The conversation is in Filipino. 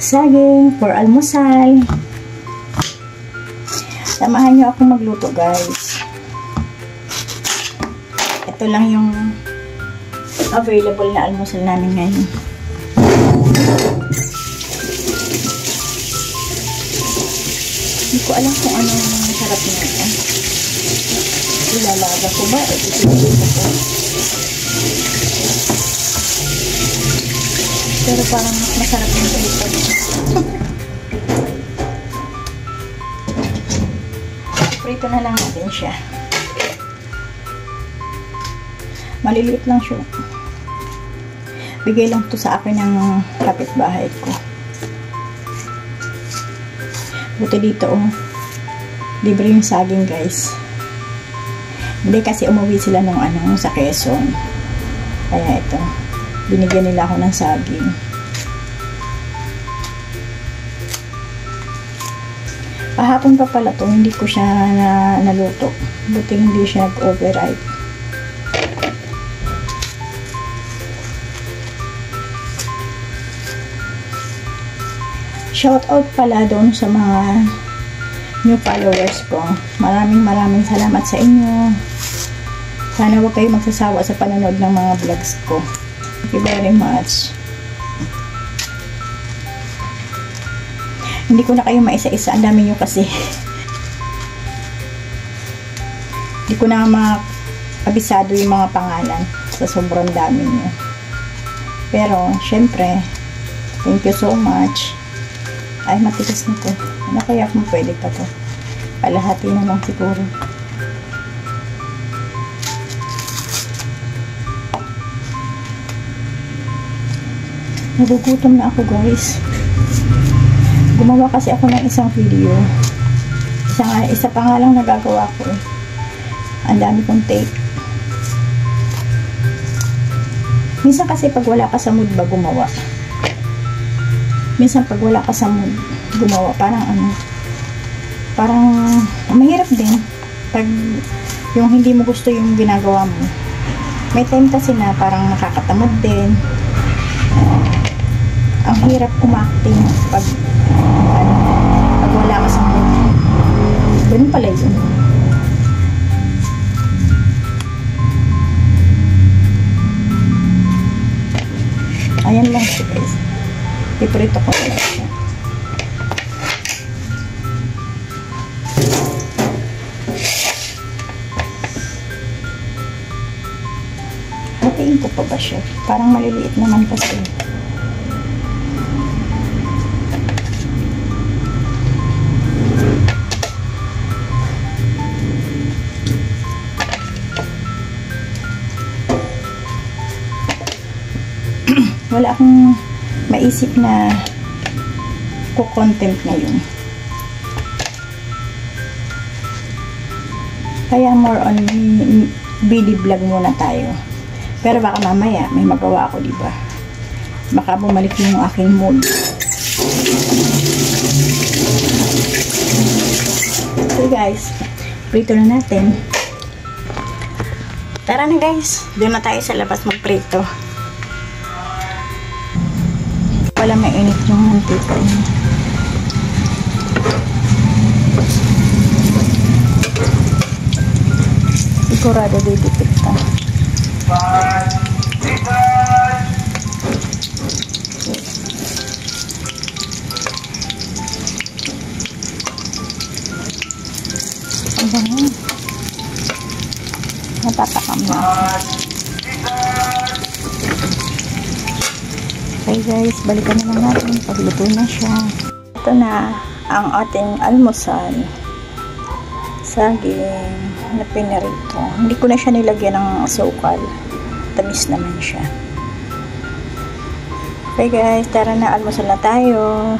saging for almusal. Samahan nyo ako magluto, guys. Ito lang yung available na almusal namin ngayon. Hindi ko alam kung ano masarap nito. Ilalaga ko ba? Ito ko. Pero parang masarap yung ito. Prito na lang natin siya. Maliliit lang siya. Bigay lang to sa akin ng kapitbahay ko. Buti dito, oh. Libre yung saging, guys. Hindi kasi umuwi sila nung sa Quezon. Kaya ito, binigyan nila ako ng saging. Kahapon pa pala to, hindi ko siya naluto. Buti hindi siya nag-override. Shout out pala doon sa mga new followers ko. Maraming salamat sa inyo. Sana huwag kayo magsasawa sa panonood ng mga vlogs ko. Thank you very much. Hindi ko na kayo maisa-isa. Ang dami nyo kasi. Hindi ko na abisado yung mga pangalan sa sobrang dami nyo. Pero, syempre, thank you so much. Ay, matigas na to. Ano kaya kung pwede pa to? Palahati na lang siguro. Nagugutom na ako, guys. Gumawa kasi ako ng isang video. Isa pa nga lang nagagawa ko. Ang dami kong take. Minsan kasi pag wala ka sa mood ba gumawa. Minsan pag wala ka sa mood gumawa, parang mahirap din pag yung hindi mo gusto yung ginagawa mo. May time kasi na parang nakakatamad din. Ang hirap umakting pag wala ka sa mood. Ganun pala yun. Ayan lang siya, guys. Iprito ko na siya. Hatiin ko pa ba siya? Parang maliliit naman kasi. Wala akong maisip na content ngayon. Kaya more on BD vlog muna tayo. Pero baka mamaya may magawa ako, diba? Baka bumalik yung aking mood. So guys, prito na natin. Tara na, guys. Doon na tayo sa labas magprito. Wala mainit yung mantika niya. Sigurado didipit ka. Ang bango. Natatakam na. Okay guys, balikan na lang natin. Pagluto na siya. Ito na ang ating almusal. Saging na pinarito. Hindi ko na siya nilagyan ng asukal. Tamis naman siya. Okay guys, tara na, almusal na tayo.